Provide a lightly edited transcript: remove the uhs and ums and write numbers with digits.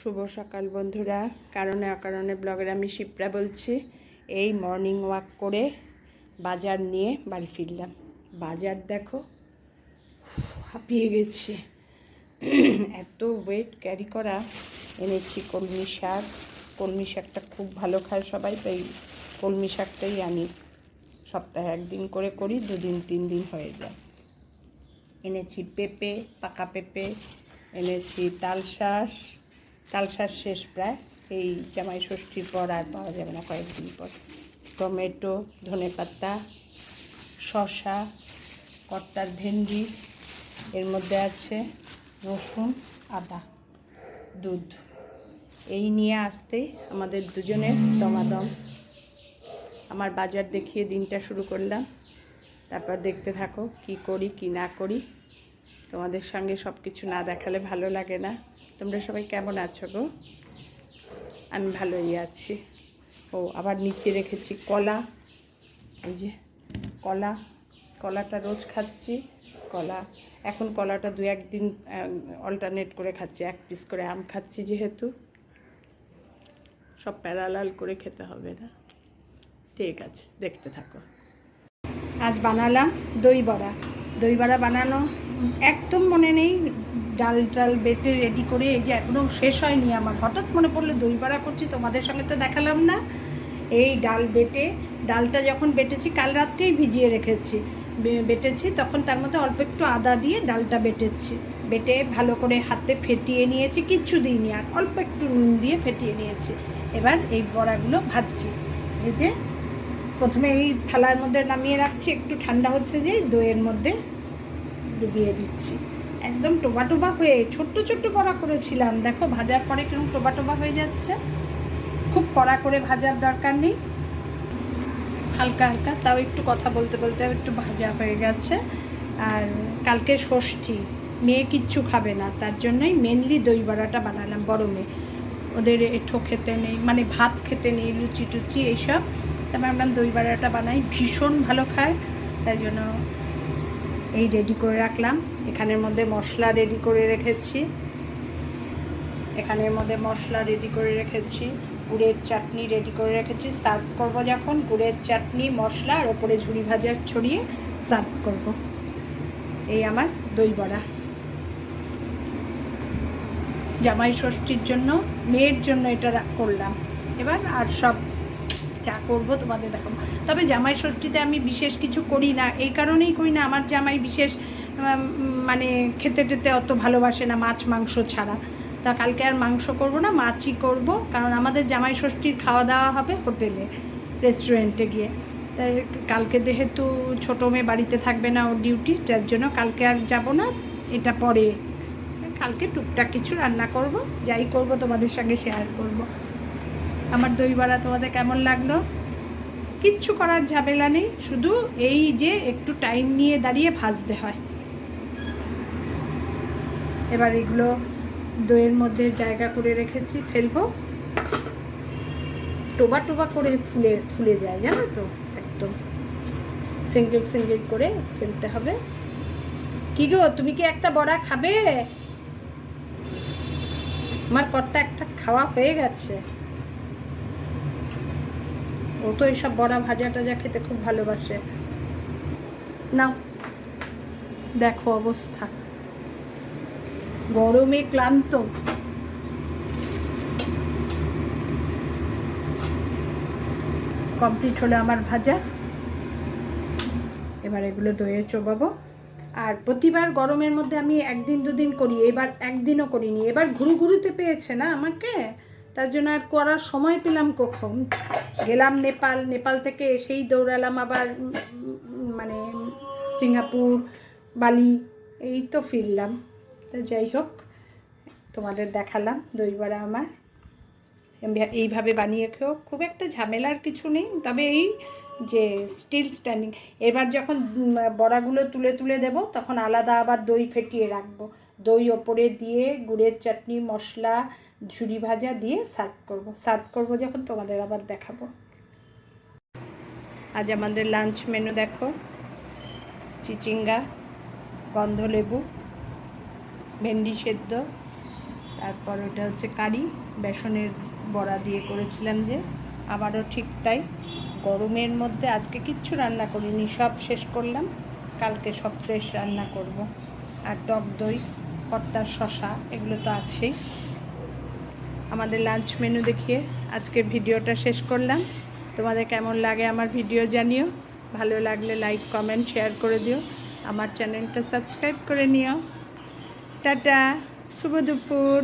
শুভ সকাল বন্ধুরা। কারণে অকারণে ব্লগের আমি শিপ্রা বলছি। এই মর্নিং ওয়াক করে বাজার নিয়ে বাড়ি ফিরলাম। বাজার দেখো, হাঁপিয়ে গেছি। এত ওয়েট ক্যারি করা। এনেছি কলমি শাক। কলমি শাকটা খুব ভালো খায় সবাই, তাই কলমি শাকটাই আনি। সপ্তাহে একদিন করে করি, 2 দিন 3 দিন হয়ে যায়। এনেছি পেঁপে, পাকা পেঁপে, এনেছি তালশাঁস শেষ প্রায়, এই জামাই ষষ্ঠীর পর আর পাওয়া যাবে না, কয়েকদিন পর। টমেটো, ধনেপাতা, শসা, কর্তার ভেন্ডি, এর মধ্যে আছে রসুন, আদা, দুধ। এই নিয়ে আসতেই আমাদের দুজনের দমাদম। আমার বাজার দেখিয়ে দিনটা শুরু করলাম, তারপর দেখতে থাকো কি করি কি না করি। তোমাদের সঙ্গে সব কিছু না দেখালে ভালো লাগে না। তোমরা সবাই কেমন আছো গো? আমি ভালোই আছি। ও আবার নিচে রেখেছি কলা। এই যে কলাটা রোজ খাচ্ছি। এখন কলাটা 2-1 দিন অল্টারনেট করে খাচ্ছি। 1 পিস করে আম খাচ্ছি, যেহেতু সব প্যারালাল করে খেতে হবে না। ঠিক আছে, দেখতে থাকো। আজ বানালাম দই বড়া বানানো একদম মনে নেই। ডাল বেটে রেডি করে, এই যে এখনও শেষ হয়নি আমার, হঠাৎ মনে পড়লো দই বড়া করছি। তোমাদের সঙ্গে তো দেখালাম না। এই ডালটা যখন বেটেছি, কাল রাত্রেই ভিজিয়ে রেখেছি, বেটেছি, তখন তার মধ্যে অল্প একটু আদা দিয়ে ডালটা বেটে ভালো করে হাতে ফেটিয়ে নিয়েছি। কিচ্ছু দিইনি, আর অল্প একটু নুন দিয়ে ফেটিয়ে নিয়েছি। এবার এই বড়াগুলো ভাজছি। এই যে প্রথমে এই থালার মধ্যে নামিয়ে রাখছি, একটু ঠান্ডা হচ্ছে, যে দইয়ের মধ্যে ডুবিয়ে দিচ্ছি। একদম টোবা হয়ে ছোট্ট ছোট্ট বড়া করেছিলাম, দেখো ভাজার পরে কিরকম টোবা হয়ে যাচ্ছে। খুব কড়া করে ভাজার দরকার নেই, হালকা হালকা, তাও একটু কথা বলতে বলতে একটু ভাজা হয়ে গেছে। আর কালকে ষষ্ঠী, মেয়ে কিচ্ছু খাবে না, তার জন্যই মেনলি দই বড়াটা বানালাম। বড় মেয়ে, ওদের এঁঠো খেতে নেই, মানে ভাত খেতে নেই, লুচি টুচি এইসব। তারপর আমরা দই বড়াটা বানাই, ভীষণ ভালো খায়, তাই জন্য এই রেডি করে রাখলাম। এখানের মধ্যে মশলা রেডি করে রেখেছি, গুড়ের চাটনি রেডি করে রেখেছি। সার্ভ করবো যখন, গুড়ের চাটনি, মশলা, আর ওপরে ঝুড়ি ভাজা ছড়িয়ে সার্ভ করব। এই আমার দই বড়া জামাই ষষ্ঠীর জন্য, মেয়ের জন্য এটা করলাম। এবার আর সব যা করবো তোমাদের দেখো। তবে জামাই ষষ্ঠীতে আমি বিশেষ কিছু করি না, এই কারণেই করি না, আমার জামাই বিশেষ মানে খেতে অত ভালোবাসে না, মাছ মাংস ছাড়া। তা কালকে আর মাংস করব না, মাছই করব, কারণ আমাদের জামাই ষষ্ঠীর খাওয়া দাওয়া হবে হোটেলে, রেস্টুরেন্টে গিয়ে। তাই কালকে যেহেতু ছোটো মেয়ে বাড়িতে থাকবে না, ওর ডিউটি, তার জন্য কালকে আর যাব না, এটা পরে। কালকে টুকটাক কিছু রান্না করব, যাই করব তোমাদের সঙ্গে শেয়ার করব। আমার দই বড়া তোমাদের কেমন লাগলো? কিচ্ছু করার ঝামেলা নেই, শুধু এই যে একটু টাইম নিয়ে দাঁড়িয়ে ভাজতে হয়। এবার এগুলো দইয়ের মধ্যে জায়গা করে রেখেছি, ফেলবো। টোবা করে ফুলে যায়, জানো তো, একদম সিঙ্গেল করে ফেলতে হবে। কি গো, তুমি কি একটা বড়া খাবে? আমার কর্তা একটা খাওয়া হয়ে গেছে, ও তো এইসব বড়া ভাজা টাজা খেতে খুব ভালোবাসে। না দেখো অবস্থা, গরমে ক্লান্ত। কমপ্লিট হলো আমার ভাজা। এবার এগুলো দইয়ে চোবাবো। আর প্রতিবার গরমের মধ্যে আমি 1 দিন 2 দিন করি, এবার 1 দিনও করিনি। এবার ঘুরুতে পেয়েছে না আমাকে, তার জন্য আর করার সময় পেলাম কখন। গেলাম নেপাল থেকে এসেই দৌড়ালাম আবার মানে সিঙ্গাপুর, বালি, এই তো ফিরলাম। তো যাই হোক, তোমাদের দেখালাম দই বড়া আমার। এইভাবে বানিয়ে খেও, খুব একটা ঝামেলার কিছু নেই। তবে এই যে স্টিল স্ট্যান্ডিং, এবার যখন বড়াগুলো তুলে দেব, তখন আলাদা আবার দই ফেটিয়ে রাখবো। দই ওপরে দিয়ে গুড়ের চাটনি, মশলা, ঝুরি ভাজা দিয়ে সার্ভ করবো যখন তোমাদের আবার দেখাবো। আজ আমাদের লাঞ্চ মেনু দেখো, চিচিঙ্গা, গন্ধলেবু, ভেন্ডি সেদ্ধ, তারপর ওটা হচ্ছে কারি, বেসনের বড়া দিয়ে করেছিলাম যে, আবারও ঠিক তাই। গরমের মধ্যে আজকে কিচ্ছু রান্না করিনি, সব শেষ করলাম, কালকে সব ফ্রেশ রান্না করব। আর টক দই, কর্তার শশা, এগুলো তো আছেই। আমাদের লাঞ্চ মেনু দেখিয়ে আজকের ভিডিওটা শেষ করলাম। তোমাদের কেমন লাগে আমার ভিডিও জানিও, ভালো লাগলে লাইক কমেন্ট শেয়ার করে দিও, আমার চ্যানেলটা সাবস্ক্রাইব করে নিও। টাটা, শুভ দুপুর।